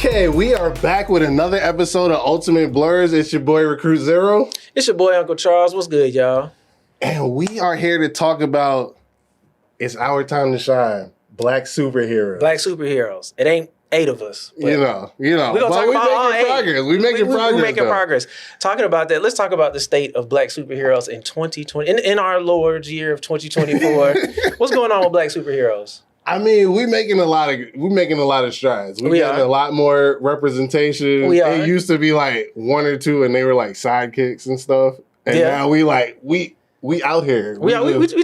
Okay, we are back with another episode of Ultimate Blerds. It's your boy Recruit Zero. It's your boy Uncle Charles. What's good, y'all? And we are here to talk about It's Our Time to Shine. Black superheroes. Black superheroes. It ain't 8 of us. You know. We're gonna talk about all 8. We're making progress. We're making progress. Talking about that, let's talk about the state of black superheroes in 2020, in our Lord's year of 2024. What's going on with black superheroes? I mean, we're making a lot of strides. We're getting a lot more representation. We are. It used to be like 1 or 2 and they were like sidekicks and stuff. And now we out here. We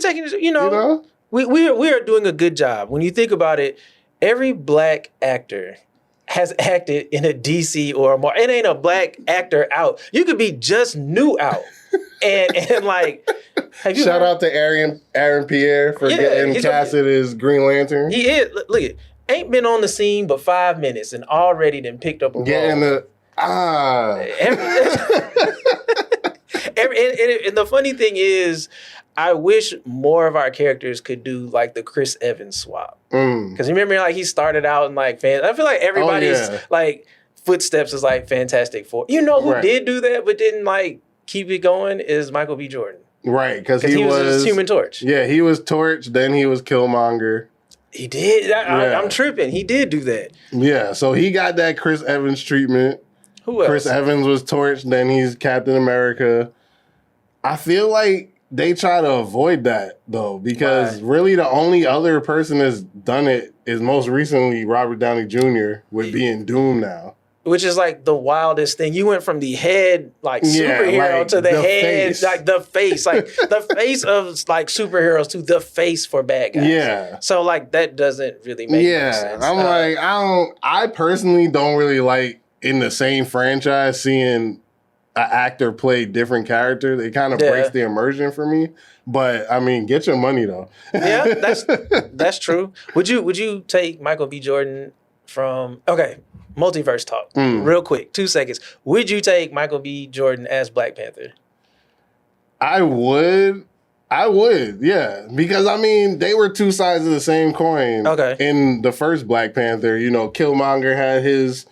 taking, we are doing a good job. When you think about it, every black actor has acted in a DC or more. It ain't a black actor out. You could be just new out. and like, shout out to Aaron Pierre for getting casted as Green Lantern. He is. Look it. Ain't been on the scene but 5 minutes and already then picked up a role. And the funny thing is, I wish more of our characters could do like the Chris Evans swap. Because remember, like he started out in like I feel like everybody's like footsteps is like Fantastic Four. You know who did do that but didn't like keep it going is Michael B. Jordan. Right, because he was Human Torch. Yeah, he was Torch, then he was Killmonger. He did. I'm tripping. He did do that. Yeah, so he got that Chris Evans treatment. Who else? Chris Evans was Torch, then he's Captain America. I feel like they try to avoid that, though, because really the only other person that's done it is most recently Robert Downey Jr. with being Doom now. Which is like the wildest thing. You went from the head, like superhero, to the head, face. Like the face. Like the face of like superheroes to the face for bad guys. Yeah. So like that doesn't really make sense. I'm like, I personally don't really like in the same franchise seeing an actor play different characters. It kind of breaks the immersion for me. But I mean, get your money though. Yeah, that's true. Would you take Michael B. Jordan from multiverse talk real quick, 2 seconds? Would you take Michael B. Jordan as Black Panther? I would, yeah, because I mean they were 2 sides of the same coin. In the first Black Panther, Killmonger had his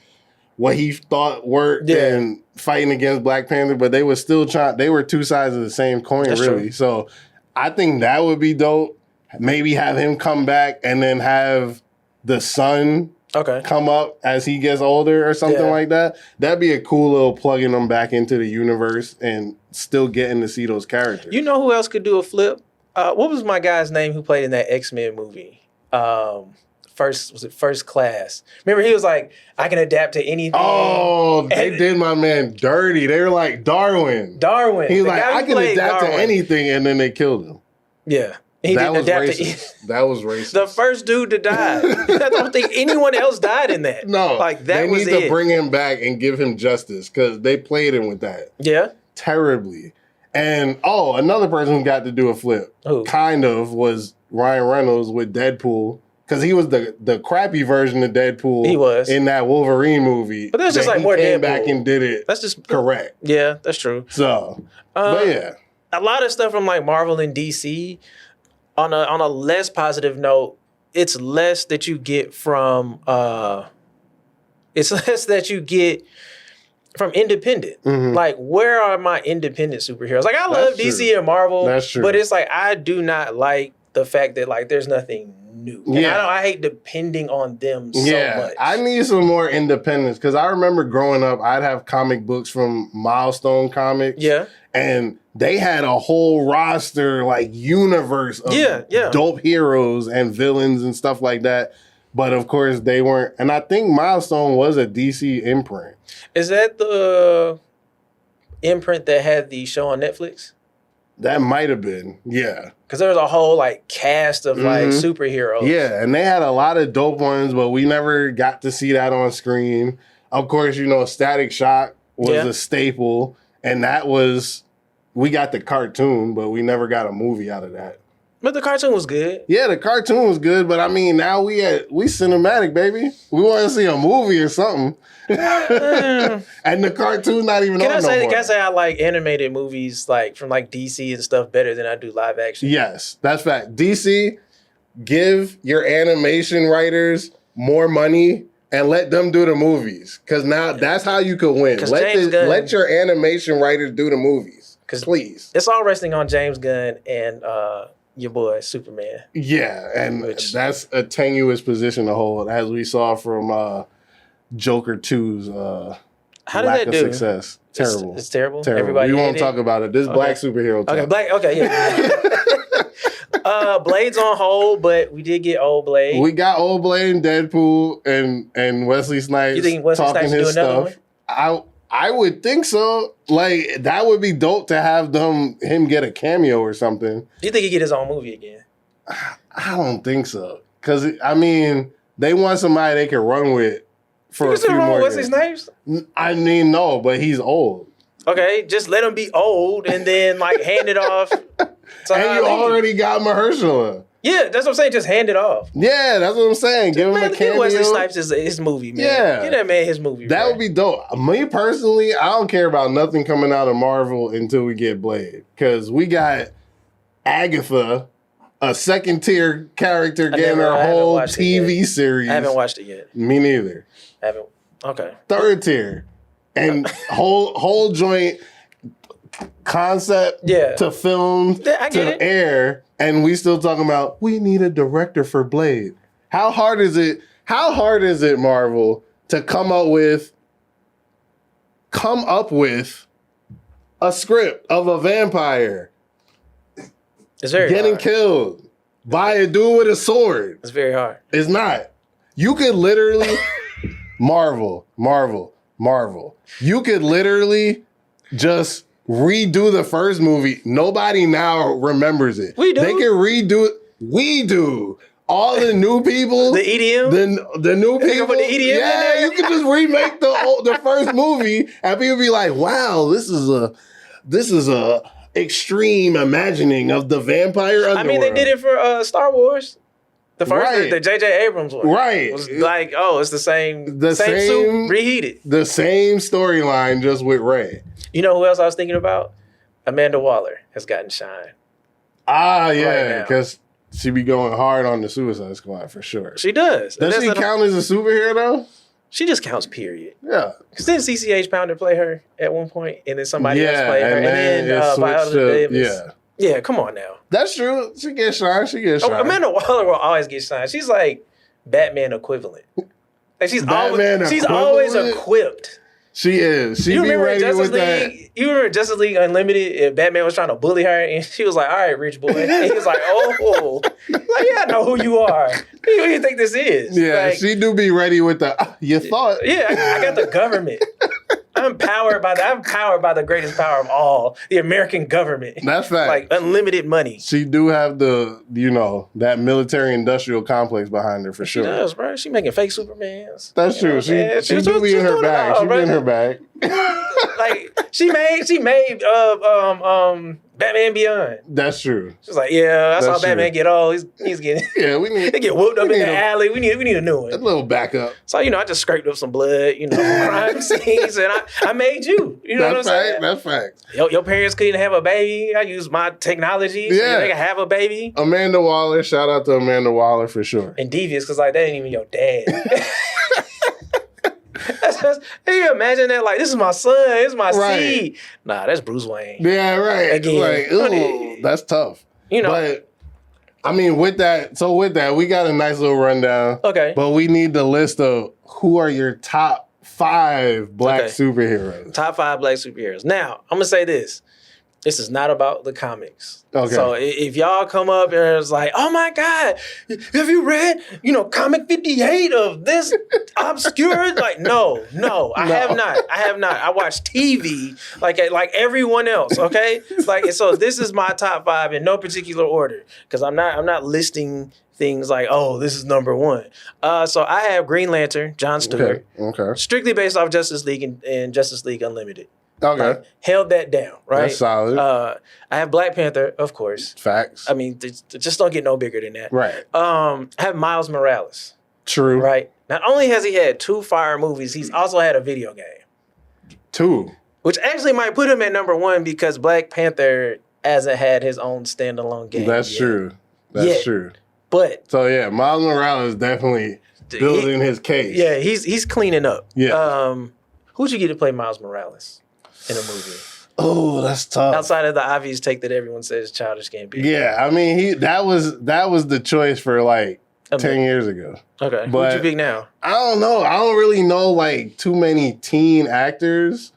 what he thought worked and fighting against Black Panther, but they were still they were 2 sides of the same coin. That's really true. So I think that would be dope. Maybe have him come back and then have the son come up as he gets older or something like that. That'd be a cool little plugging them back into the universe and still getting to see those characters. You know who else could do a flip? What was my guy's name who played in that X-Men movie? First Class? Remember he was like, I can adapt to anything. Oh, they did my man dirty. They were like Darwin. He was like, I can adapt to anything, and then they killed him. Yeah. That was racist. That was racist. The first dude to die. I don't think anyone else died in that. No. Like they need to bring him back and give him justice because they played him with that. Yeah. Terribly. And another person who got to do a flip kind of was Ryan Reynolds with Deadpool. Because he was the crappy version of Deadpool. He was. In that Wolverine movie. But that's just like more Deadpool. He came back and did it that's just correct. Yeah, that's true. So, but yeah. A lot of stuff from like Marvel and DC, on a less positive note, it's less that you get from independent. Mm-hmm. Like, where are my independent superheroes? Like, I love DC and Marvel. That's true. But it's like, I do not like the fact that like there's nothing new. And I hate depending on them so much. I need some more independence because I remember growing up, I'd have comic books from Milestone Comics. Yeah. And they had a whole roster, like universe of dope heroes and villains and stuff like that. But of course they weren't. And I think Milestone was a DC imprint. Is that the imprint that had the show on Netflix? That might have been, yeah. Because there was a whole like cast of like superheroes. Yeah, and they had a lot of dope ones, but we never got to see that on screen. Of course, Static Shock was a staple, and that was, we got the cartoon, but we never got a movie out of that. But the cartoon was good. Yeah, the cartoon was good, but I mean, now we cinematic, baby. We want to see a movie or something. And the cartoon not even on no more. Can I say I like animated movies like from like DC and stuff better than I do live action? Yes, that's fact. DC, give your animation writers more money, and let them do the movies. Because now that's how you could win. Let your animation writers do the movies. Please. It's all resting on James Gunn and your boy Superman. Yeah, and that's a tenuous position to hold, as we saw from Joker 2's lack of success. Terrible. It's terrible. Everybody we won't talk about it. This black superhero talk. Yeah. Blades on hold, but we did get Old Blade. We got Old Blade and Deadpool and Wesley Snipes. You think Wesley talking Snipes his stuff. I would think so. Like, that would be dope to have him get a cameo or something. Do you think he get his own movie again? I don't think so. Because, I mean, they want somebody they can run with for a few more years. Wesley Snipes? I mean, no, but he's old. Okay, just let him be old and then, like, hand it off. And you already got Mahershala. Yeah, that's what I'm saying. Just hand it off. Yeah, that's what I'm saying. Give him a cameo. Give Wesley Snipes his movie, man. Yeah. Give that man his movie. That would be dope. Me personally, I don't care about nothing coming out of Marvel until we get Blade. Because we got Agatha, a second-tier character, getting her whole TV series. I haven't watched it yet. Me neither. Okay. Third tier. And whole joint concept to film to air, and we still talking about we need a director for Blade. How hard is it, Marvel, to come up with a script of a vampire it's very getting hard. killed by a dude with a sword? It's very hard. It's not. You could literally Marvel. You could literally just redo the first movie. Nobody now remembers it. We do. They can redo it. We do. All the new people. The EDM? The new people. Put the EDM in there? You can just remake the first movie and people be like, wow, this is a extreme imagining of the vampire underworld. I mean, they did it for Star Wars. The first, the J.J. Abrams one. Right. It was like, it's the same suit, reheated. The same storyline, just with Rey. You know who else I was thinking about? Amanda Waller has gotten shine. Ah, yeah, because she be going hard on the Suicide Squad for sure. She does. Does she count as a superhero though? She just counts, period. Yeah. Because then CCH Pounder play her at one point, and then somebody else play her, and then Viola Davis. Yeah, come on now. That's true. She gets shine. Amanda Waller will always get shine. She's like Batman equivalent. Like she's always equipped. She is. You remember Justice League? You remember Justice League Unlimited? And Batman was trying to bully her, and she was like, "All right, rich boy." And he was like, "Oh, like I know who you are. Who do you think this is?" Yeah, like, she do be ready with the. You thought? Yeah, I got the government. I'm powered by the greatest power of all, the American government. That's fact. Like unlimited money. She do have that military industrial complex behind her for sure. She does, bro. She making fake Supermans. That's true. She do be in her bag. She be in her bag. Like she made Batman Beyond. That's true. She's like, yeah, I saw Batman get old. He's getting they get whooped up in the alley. We need a new one. A little backup. So I just scraped up some blood, crime scenes, and I made you. You know what I'm saying? That's fact. Your parents couldn't have a baby. I used my technology so they can have a baby. Amanda Waller, shout out to Amanda Waller for sure. And Devious, because that ain't even your dad. Can you imagine that? Like, this is my son, this is my seed. Nah, that's Bruce Wayne. Yeah, right. Again. Like, ooh, that's tough. But I mean, with that, we got a nice little rundown. Okay. But we need the list of who are your top 5 black superheroes. Top 5 black superheroes. Now, I'm gonna say this. This is not about the comics. Okay. So if y'all come up and it's like, oh my God, have you read, comic 58 of this obscure? Like, no, I have not. I watch TV like everyone else, okay? So this is my top 5 in no particular order because I'm not listing things like, oh, this is number 1. So I have Green Lantern, John Stewart. Okay. Strictly based off Justice League and Justice League Unlimited. Okay. Held that down, right? That's solid. I have Black Panther, of course. Facts. I mean, just don't get no bigger than that. Right. I have Miles Morales. True. Right. Not only has he had 2 fire movies, he's also had a video game. 2. Which actually might put him at number 1 because Black Panther hasn't had his own standalone game. That's true. That's true. But so yeah, Miles Morales definitely building his case. Yeah, he's cleaning up. Yeah. Who'd you get to play Miles Morales in a movie? Oh, that's tough. Outside of the obvious take that everyone says Childish Gambino. Yeah, I mean that was the choice for like 10 years ago. Okay. But who'd you pick now? I don't know. I don't really know like too many teen actors.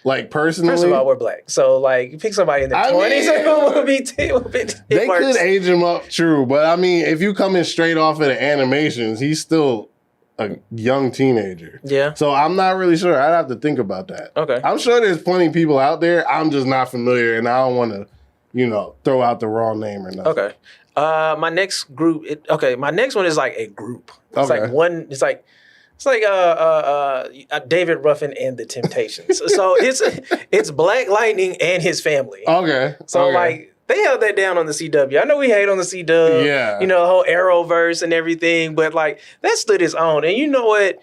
Like personally, first of all, we're black, so like you pick somebody in their 20s. They could age him up, true, but I mean, if you coming straight off of the animations, he's still a young teenager. Yeah. So I'm not really sure. I'd have to think about that. Okay. I'm sure there's plenty of people out there. I'm just not familiar, and I don't want to, throw out the wrong name or nothing. Okay. My next group. My next one is like a group. It's like one. It's like David Ruffin and the Temptations. So it's Black Lightning and his family. Okay. So like they held that down on the CW. I know we hate on the CW. Yeah. The whole Arrowverse and everything, but like that stood its own. And you know what?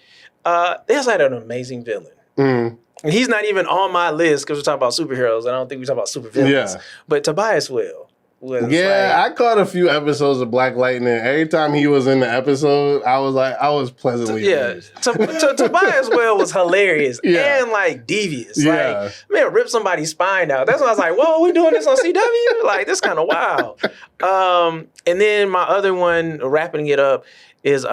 They also had an amazing villain. Mm. And he's not even on my list because we're talking about superheroes. I don't think we're talking about supervillains. Yeah. But Tobias Will. I caught a few episodes of Black Lightning. Every time he was in the episode, I was pleasantly amused. Tobias Well was hilarious and like devious. Yeah. Like, man, rip somebody's spine out. That's why I was like, whoa, we doing this on CW? Like, this kind of wild. And then my other one, wrapping it up, is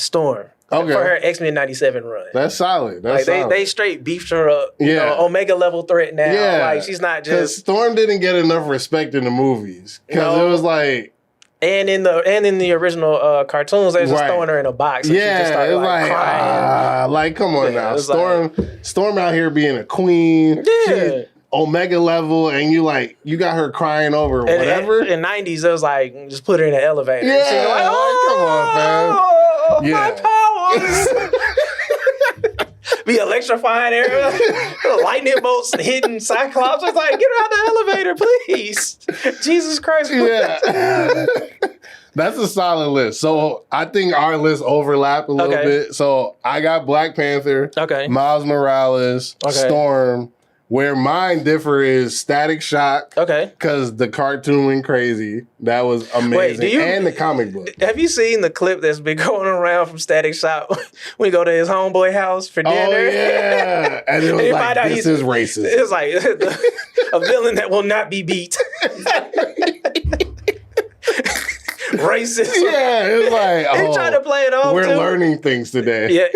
Storm. Okay. For her X-Men 97 run. That's solid. They straight beefed her up. Omega level threat now. Yeah. Like she's not just Storm didn't get enough respect in the movies. Because it was like and in the original cartoons, they just throwing her in a box. And she just started crying. Come on now. Storm out here being a queen. Yeah. Omega level, and you got her crying over whatever. In 90s, it was like, just put her in an elevator. Yeah. She was like, come on, man. My powers. Be electrifying area. Lightning bolts hitting Cyclops. It's like, get her out the elevator, please. Jesus Christ. Yeah. That's a solid list. So I think our lists overlap a little bit. So I got Black Panther, Miles Morales, Storm. Where mine differ is Static Shock. Okay. Because the cartoon went crazy. That was amazing. And the comic book. Have you seen the clip that's been going around from Static Shock when you go to his homeboy house for dinner? Oh, yeah. And it was like, this is racist. It's like a villain that will not be beat. Racist. Yeah, it was like, he tried to play it off. We're learning things today. Yeah,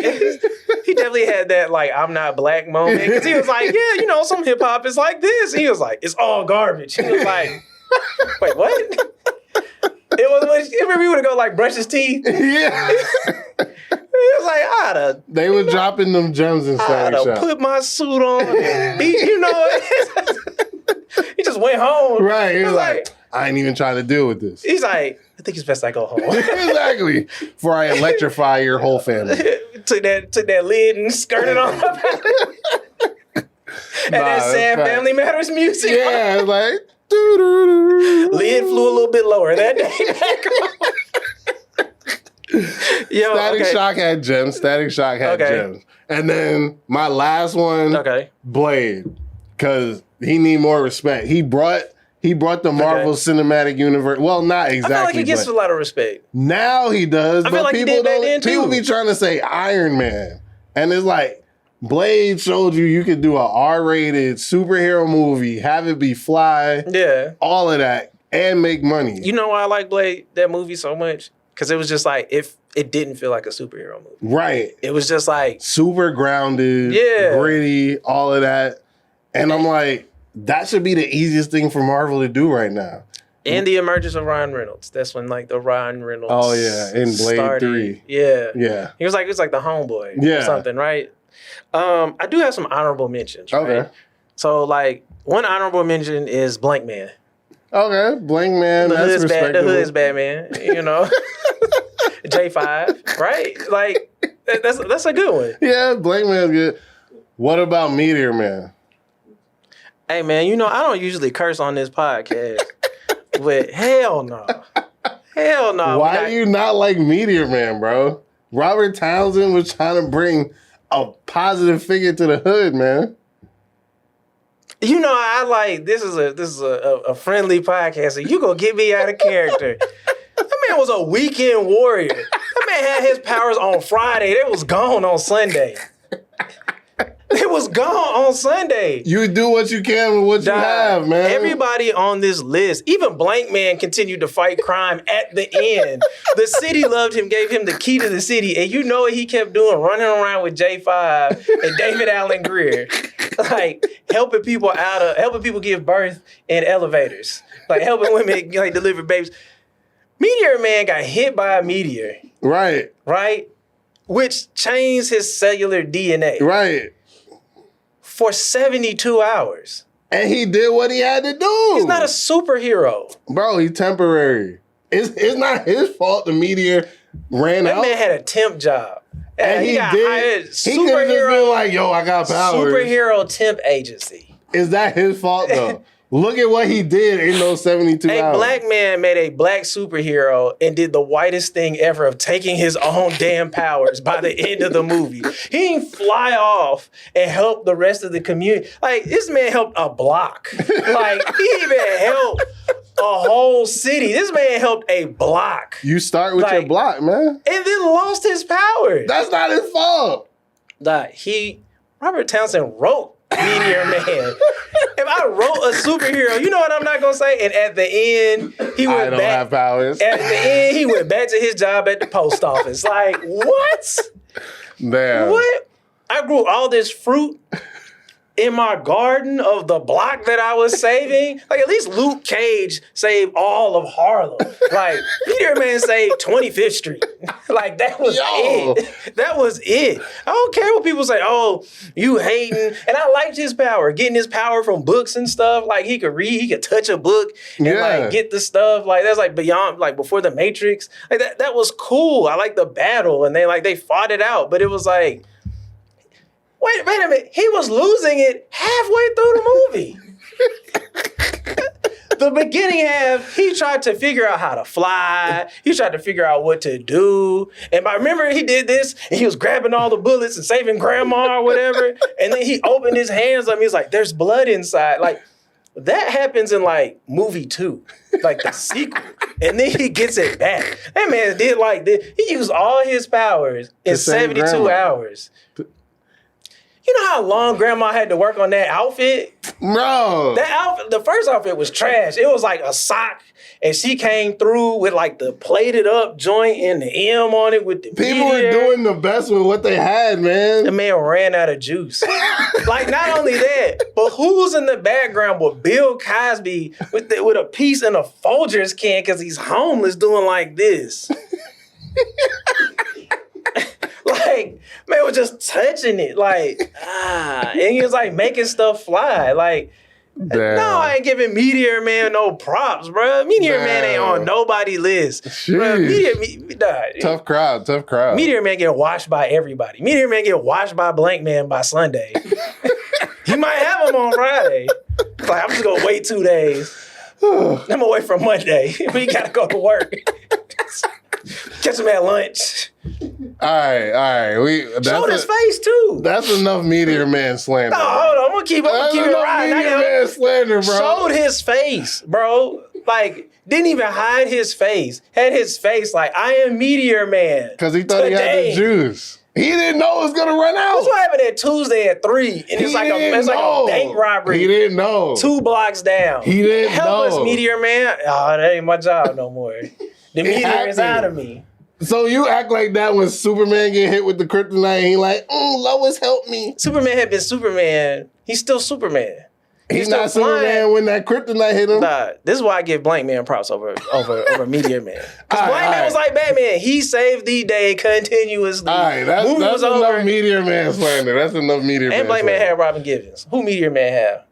he definitely had that like I'm not black moment because he was like, yeah, some hip hop is like this. He was like, it's all garbage. He was like, wait, what? It was when he would go like brush his teeth. Yeah. He was like, they were dropping them gems in Static Shock. Put my suit on and beat, He just went home. Right. He was like, I ain't even trying to deal with this. He's like, I think it's best I go home. Exactly. Before I electrify your whole family. Took that lid and skirted on up. And that sad Family Matters music. Yeah, it's like lid flew a little bit lower that day. Static Shock had gems. Static Shock had gems. And then my last one, Blade. Because he need more respect. He brought the Marvel Cinematic Universe. Well, not exactly. I feel like he gets a lot of respect. Now he does. I feel like people he did back then too. People be trying to say Iron Man. And it's like, Blade showed you could do an R-rated superhero movie, have it be fly, all of that, and make money. You know why I like Blade, that movie, so much? Because it was just like, it didn't feel like a superhero movie. Right. It was just like... super grounded, gritty, all of that. And I'm like, that should be the easiest thing for Marvel to do right now. And the emergence of Ryan Reynolds. That's when like the Ryan Reynolds in Blade started. 3. Yeah. Yeah. He was like the homeboy or something, right? I do have some honorable mentions, right? Okay. So like one honorable mention is Blank Man. Okay, Blank Man. The hood's Batman, J5, right? Like that's a good one. Yeah, Blank Man's good. What about Meteor Man? Hey man, I don't usually curse on this podcast, but hell no. Hell no. Why do you not like Meteor Man, bro? Robert Townsend was trying to bring a positive figure to the hood, man. I like this is a friendly podcast, and you gonna get me out of character. That man was a weekend warrior. That man had his powers on Friday. They was gone on Sunday. It was gone on Sunday. You do what you can with what you have, man. Everybody on this list, even Blank Man continued to fight crime at the end. The city loved him, gave him the key to the city. And you know what he kept doing? Running around with J5 and David Allen Greer. Like, helping people give birth in elevators. Like, helping women like deliver babies. Meteor Man got hit by a meteor. Right. Right? Which changed his cellular DNA. Right. For 72 hours. And he did what he had to do. He's not a superhero. Bro, he's temporary. It's not his fault the meteor ran out. That man had a temp job. And he got hired. He could have just been like, yo, I got powers. Superhero temp agency. Is that his fault, though? Look at what he did in those 72 hours. A black man made a black superhero and did the whitest thing ever of taking his own damn powers by the end of the movie. He didn't fly off and help the rest of the community. Like, this man helped a block. Like, he even helped a whole city. This man helped a block. You start with your block, man. And then lost his powers. That's not his fault. Robert Townsend wrote Meteor Man. If I wrote a superhero, you know what I'm not gonna say? And at the end, he went back. I don't have powers. At the end, he went back to his job at the post office. Like, what? Damn. What? I grew all this fruit in my garden of the block that I was saving. Like, at least Luke Cage saved all of Harlem. Like, Meteor Man saved 25th Street. Like, that was it. That was it. I don't care what people say, oh, you hating. And I liked his power, getting his power from books and stuff. Like, he could read, he could touch a book and like get the stuff. Like, that's like beyond, like before the Matrix. Like, that was cool. I like the battle and they fought it out. But it was like, wait a minute. He was losing it halfway through the movie. The beginning half, he tried to figure out how to fly. He tried to figure out what to do. And I remember he did this, and he was grabbing all the bullets and saving grandma or whatever. And then he opened his hands up. He was like, there's blood inside. Like, that happens in, like, movie 2, like the sequel. And then he gets it back. That man did like this. He used all his powers in 72 hours. You know how long grandma had to work on that outfit? Bro. That outfit, the first outfit was trash. It was like a sock, and she came through with like the plated up joint and the M on it with the people were doing the best with what they had, man. The man ran out of juice. Like, not only that, but who's in the background with Bill Cosby with a piece in a Folgers can because he's homeless doing like this? Like, man was just touching it, like, and he was like making stuff fly. Like, damn. No, I ain't giving Meteor Man no props, bro. Meteor Man ain't on nobody's list. Bro, tough crowd. Meteor Man get watched by everybody. Meteor Man get watched by Blank Man by Sunday. He might have him on Friday. Like, I'm just gonna wait 2 days. I'm gonna wait for Monday. We gotta go to work. Catch him at lunch. All right. Showed his face too. That's enough Meteor Man slander. No, hold on. I'm gonna keep it right. Meteor Man slander, bro. Showed his face, bro. Like, didn't even hide his face. Had his face like, I am Meteor Man. Because he thought he had the juice. He didn't know it was gonna run out. That's what happened at Tuesday at 3. And it's like a bank robbery. He didn't know. 2 blocks down. He didn't know. Help us, Meteor Man. Oh, that ain't my job no more. The meteor is out of me. So you act like that when Superman get hit with the kryptonite and he like, Lois, help me. Superman had been Superman. He's still Superman. He's not Superman when that kryptonite hit him. Nah, this is why I give Blank Man props over Meteor Man. Because Blank Man was like Batman. He saved the day continuously. All right, that's enough Meteor Man slander. That's enough Meteor Man. And Blank Man had Robin Givens. Who Meteor Man have?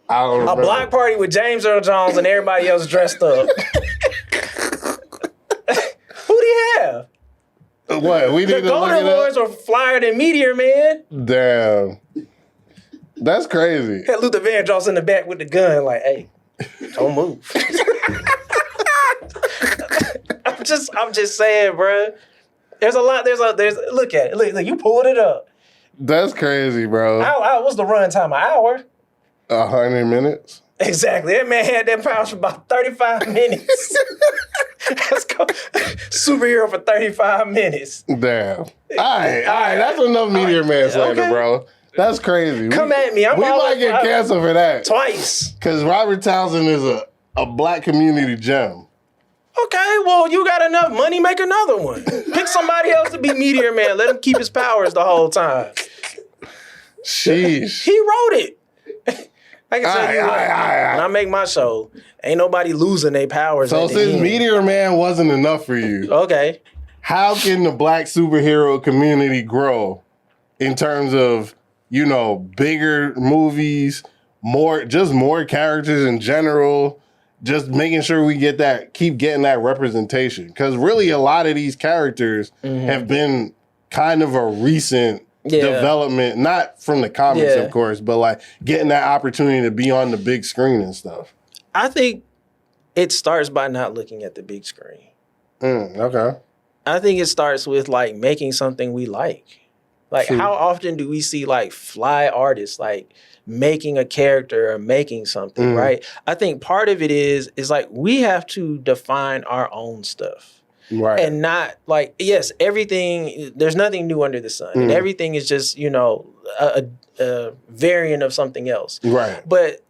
I don't remember. A block party with James Earl Jones and everybody else dressed up. Who'd he have? What? We need to look it up. The Golden Boys were flyer than Meteor Man. Damn. That's crazy. Had Luther Vandross in the back with the gun, like, hey, don't move. I'm just saying, bro. There's a lot. There's look at it. Look, you pulled it up. That's crazy, bro. What's the run time? An hour? 100 minutes. Exactly. That man had that power for about 35 minutes. Let's go. Superhero for 35 minutes. Damn. All right. That's enough Meteor Man slander, bro. That's crazy. Come at me. We might get canceled for that. Twice. Because Robert Townsend is a black community gem. Okay, well, you got enough money, make another one. Pick somebody else to be Meteor Man. Let him keep his powers the whole time. Sheesh. He wrote it. I can tell you what, when I make my show, ain't nobody losing their powers. So since Meteor Man wasn't enough for you, okay, how can the black superhero community grow in terms of, you know, bigger movies, more characters in general, just making sure we keep getting that representation? Because really a lot of these characters have been kind of a recent development, not from the comics, of course, but like getting that opportunity to be on the big screen and stuff. I think it starts by not looking at the big screen. Okay. I think it starts with like making something we like. Like how often do we see like fly artists like making a character or making something, right? I think part of it is like we have to define our own stuff. Right. And not like, yes, everything, there's nothing new under the sun. And everything is just, you know, a variant of something else. Right. But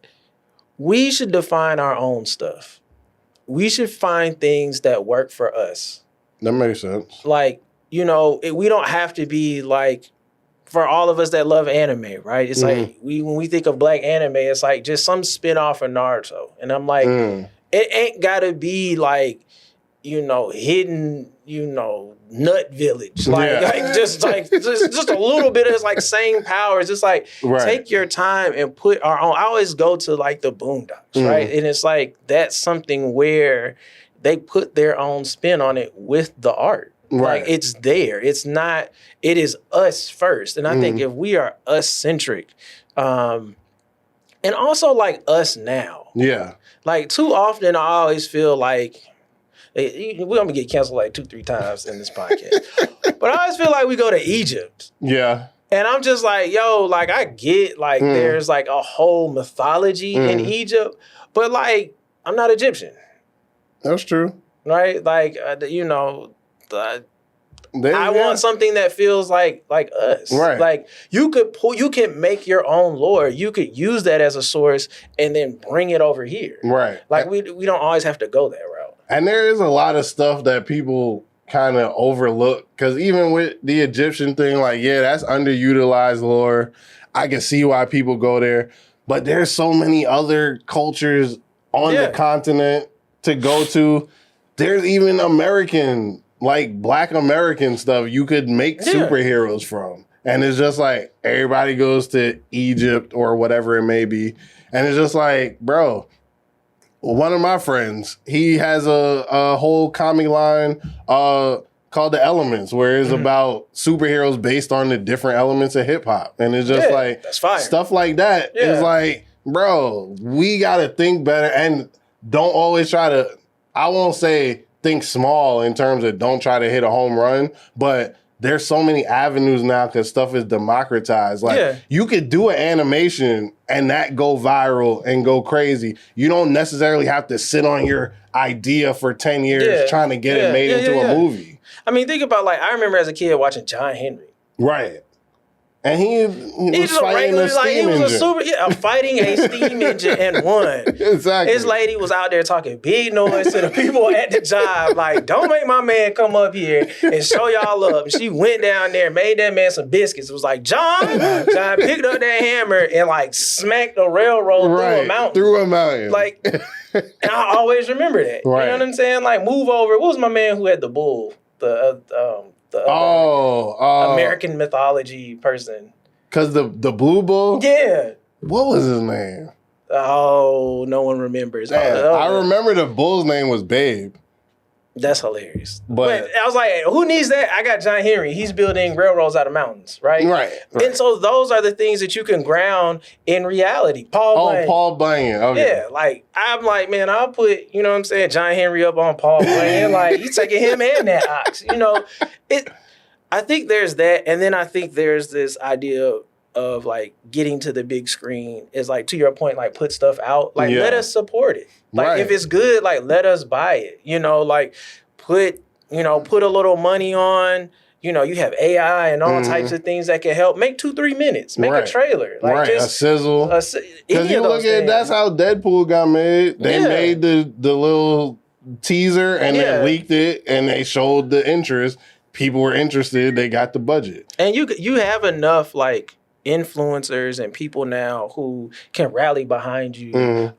we should define our own stuff. We should find things that work for us. That makes sense. Like, you know, we don't have to be like, for all of us that love anime, right? It's like, when we think of black anime, it's like just some spinoff of Naruto. And I'm like, it ain't gotta be like, you know, hidden, you know, nut village. Like just a little bit of like same powers. It's like take your time and put our own. I always go to like the Boondocks, right? And it's like that's something where they put their own spin on it with the art. Right. Like it's there. It's not, it is us first. And I think if we are us centric, and also like us now. Yeah. Like too often I always feel like, we're going to get canceled like 2-3 times in this podcast. But I always feel like we go to Egypt. Yeah. And I'm just like, yo, like I get like there's like a whole mythology in Egypt. But like, I'm not Egyptian. That's true. Right? Like, you know, I want something that feels like us. Right. Like you can make your own lore. You could use that as a source and then bring it over here. Right. Like we don't always have to go that route. And there is a lot of stuff that people kind of overlook. Because even with the Egyptian thing, like, yeah, that's underutilized lore. I can see why people go there. But there's so many other cultures on the continent to go to. There's even American, like Black American stuff you could make superheroes from. And it's just like everybody goes to Egypt or whatever it may be. And it's just like, bro, one of my friends, he has a whole comic line called The Elements, where it's about superheroes based on the different elements of hip hop. And it's just like that's fire. Stuff like that is like, bro, we got to think better and don't always try to, I won't say think small in terms of don't try to hit a home run, but there's so many avenues now because stuff is democratized. Like you could do an animation and that go viral and go crazy. You don't necessarily have to sit on your idea for 10 years trying to get it made into a movie. I mean, think about like, I remember as a kid watching John Henry. Right. And he was fighting a steam engine. Fighting a steam engine and won. Exactly. His lady was out there talking big noise to the people at the job, like, don't make my man come up here and show y'all up. And she went down there, made that man some biscuits. It was like, John picked up that hammer and like smacked a railroad through a mountain. Like, and I always remember that. Right. You know what I'm saying? Like, move over. What was my man who had the bull? American mythology person. Because the Blue Bull? Yeah. What was his name? Oh, no one remembers. I remember the bull's name was Babe. That's hilarious. But I was like, who needs that? I got John Henry. He's building railroads out of mountains, right? Right. And so those are the things that you can ground in reality. Paul Bunyan. Okay. Yeah, like, I'm like, man, I'll put, you know what I'm saying, John Henry up on Paul Bunyan. Like, he's taking him and that ox. You know, I think there's that. And then I think there's this idea of of like getting to the big screen is like, to your point, like put stuff out, like let us support it. Like if it's good, like let us buy it, you know, like put a little money on, you know, you have AI and all types of things that can help. Make 2-3 minutes, make a trailer, like just a sizzle. Because you look at that's how Deadpool got made. They made the little teaser and then leaked it and they showed the interest. People were interested. They got the budget. And you have enough like influencers and people now who can rally behind you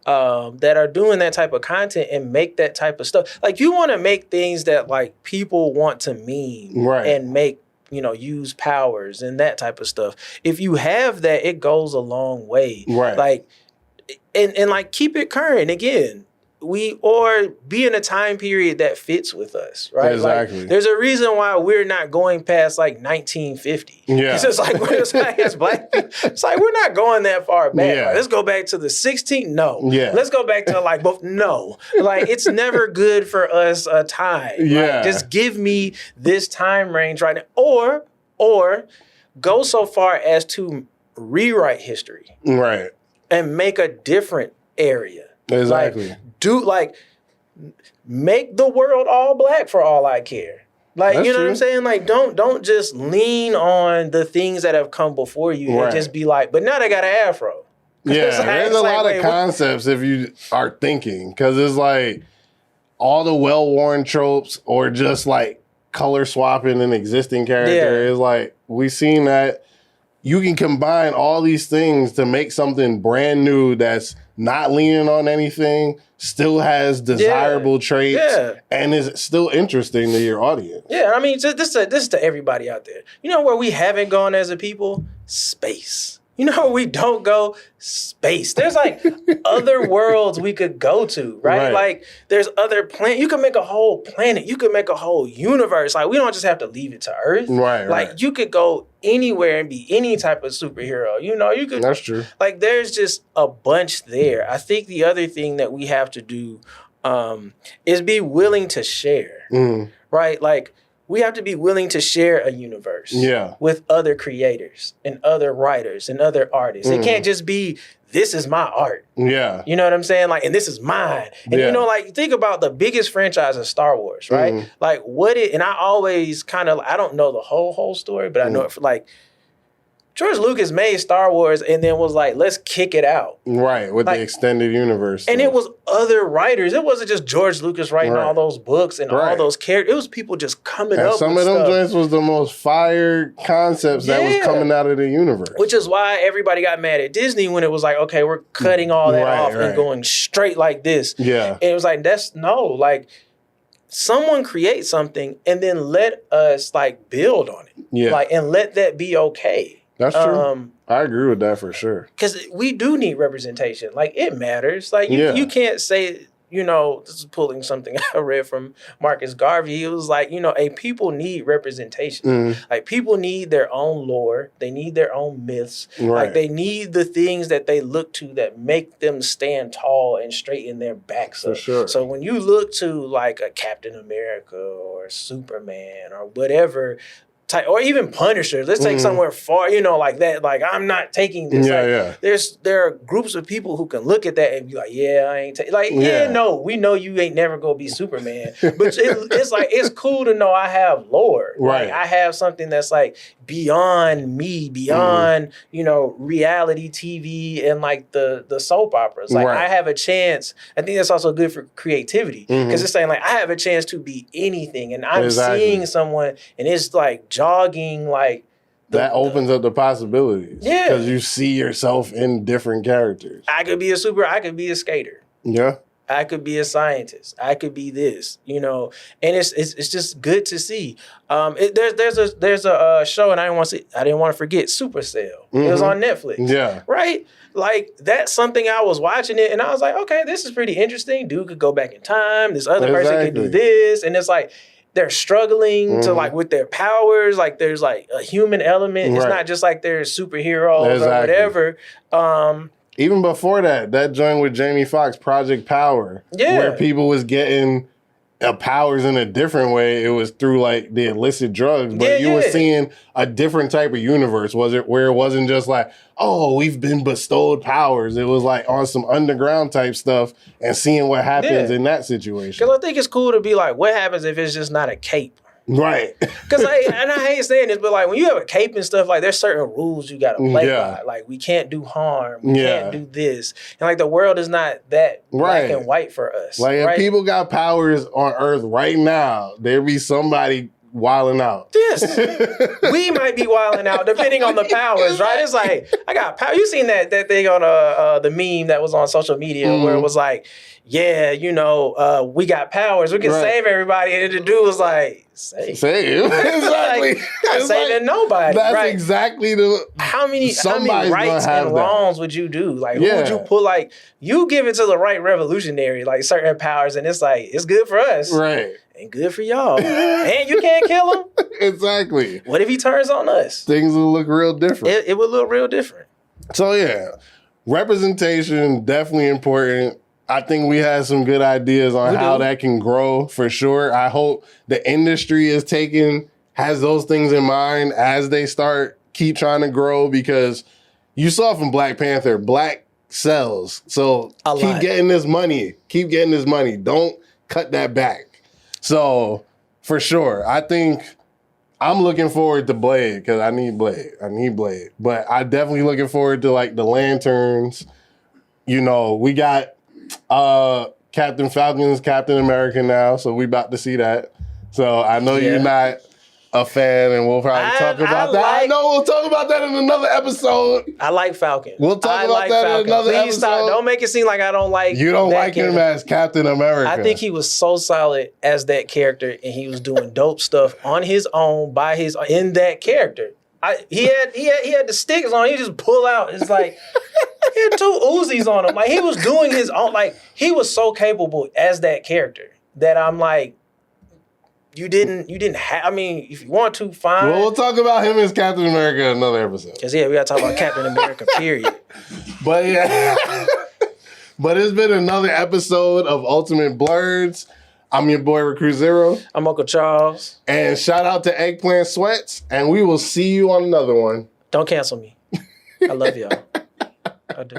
that are doing that type of content and make that type of stuff. Like you want to make things that like people want to meme and make, you know, use powers and that type of stuff. If you have that, it goes a long way. Right. Like and like keep it current again. Or be in a time period that fits with us, right? Exactly. Like, there's a reason why we're not going past like 1950. Yeah. It's just like, as black people, it's like, we're not going that far back. Yeah. Like, let's go back to the 16th. No. Yeah. Let's go back to like both. No. Like, it's never good for us a time. Yeah. Like, just give me this time range right now. Or go so far as to rewrite history. Right. And make a different area. Exactly. Like, make the world all black for all I care. Like, that's you know true. What I'm saying? Like, don't just lean on the things that have come before you and just be like, but now they got an afro. Yeah, there's a lot of concepts if you are thinking, because it's like all the well-worn tropes or just like color swapping an existing character is like, we've seen that. You can combine all these things to make something brand new that's not leaning on anything, still has desirable traits, and is still interesting to your audience. Yeah, I mean, this is to everybody out there. You know where we haven't gone as a people? Space. You know where we don't go? Space. There's like other worlds we could go to, right? Like there's other planets. You could make a whole planet. You could make a whole universe. Like we don't just have to leave it to Earth. Like you could go anywhere and be any type of superhero. You know, you could. That's true. Like there's just a bunch there. I think the other thing that we have to do is be willing to share, right? Like we have to be willing to share a universe with other creators and other writers and other artists. It can't just be, this is my art. Yeah. You know what I'm saying? Like, and this is mine. And you know, like, think about the biggest franchise of Star Wars, right? Like, and I always kind of, I don't know the whole story, but I know it for like, George Lucas made Star Wars and then was like, let's kick it out. Right, with like, the extended universe. And it was other writers. It wasn't just George Lucas writing all those books and all those characters. It was people just coming up with stuff. Some of them joints was the most fire concepts that was coming out of the universe. Which is why everybody got mad at Disney when it was like, okay, we're cutting all that off and going straight like this. Yeah. And it was like, like, someone create something and then let us like build on it. Yeah. Like, and let that be okay. That's true. I agree with that for sure. Because we do need representation. Like, it matters. Like, you can't say, you know, this is pulling something I read from Marcus Garvey. He was like, you know, people need representation. Like, people need their own lore. They need their own myths. Like, they need the things that they look to that make them stand tall and straighten their backs up. For sure. So when you look to, like, a Captain America or Superman or whatever, or even Punisher. Let's take somewhere far, you know, like that. Like, I'm not taking this. There are groups of people who can look at that and be like, I ain't no, we know you ain't never gonna be Superman. But it's like, it's cool to know I have lore. Right. Like, I have something that's like beyond me, beyond, you know, reality TV and like the soap operas. Like, I have a chance. I think that's also good for creativity. Because it's saying like, I have a chance to be anything. And I'm seeing someone and it's like jogging, like that opens up the possibilities. Yeah, because you see yourself in different characters. I could be a skater. Yeah, I could be a scientist. I could be this. You know, and it's just good to see. There's a show, and I didn't want to forget Supercell. It was on Netflix. Yeah, right. Like, that's something I was watching it, and I was like, okay, this is pretty interesting. Dude could go back in time. This other person could do this, and it's like, they're struggling to like with their powers. Like, there's like a human element. It's not just like they're superheroes or whatever. Even before that joint with Jamie Foxx, Project Power, where people was getting powers in a different way. It was through like the illicit drugs, but you were seeing a different type of universe. Was it where it wasn't just like, oh, we've been bestowed powers. It was like on some underground type stuff and seeing what happens in that situation. Because I think it's cool to be like, what happens if it's just not a cape? Right. Because and I hate saying this, but like when you have a cape and stuff, like there's certain rules you got to play by. Like we can't do harm. We can't do this. And like the world is not that black and white for us. Like if people got powers on Earth right now, there'd be somebody wilding out. Yes. We might be wilding out depending on the powers, right? It's like, I got power. You seen that thing on the meme that was on social media where it was like, yeah, you know, we got powers. We can save everybody. And the dude was like, save. Exactly. Not saving nobody. That's exactly the... How many rights and wrongs would you do? Like, who would you put? Like, you give it to the right revolutionary, like certain powers, and it's like, it's good for us. Right. And good for y'all. And you can't kill him. Exactly. What if he turns on us? Things will look real different. It would look real different. So, yeah. Representation, definitely important. I think we had some good ideas on how that can grow for sure. I hope the industry has those things in mind as they keep trying to grow, because you saw from Black Panther, black sells. So keep getting this money. Keep getting this money. Don't cut that back. So for sure, I think I'm looking forward to Blade because I need Blade. But I definitely looking forward to like the Lanterns. You know, we got Captain Falcon's Captain America now, so we about to see that. So I know you're not a fan, and we'll probably talk about that. I know we'll talk about that in another episode. I like Falcon. We'll talk about that in another episode. Stop. Don't make it seem like I don't like. You don't like him as Captain America. I think he was so solid as that character, and he was doing dope stuff on his own in that character. He had the sticks on. He just pull out. It's like he had 2 Uzis on him. Like he was doing his own. Like he was so capable as that character that I'm like, you didn't have. I mean, if you want to, fine. Well, we'll talk about him as Captain America in another episode. Because we gotta talk about Captain America. Period. But yeah, but it's been another episode of Ultimate Blerds. I'm your boy, Recruit Zero. I'm Uncle Charles. And shout out to Eggplant Sweats. And we will see you on another one. Don't cancel me. I love y'all. I do.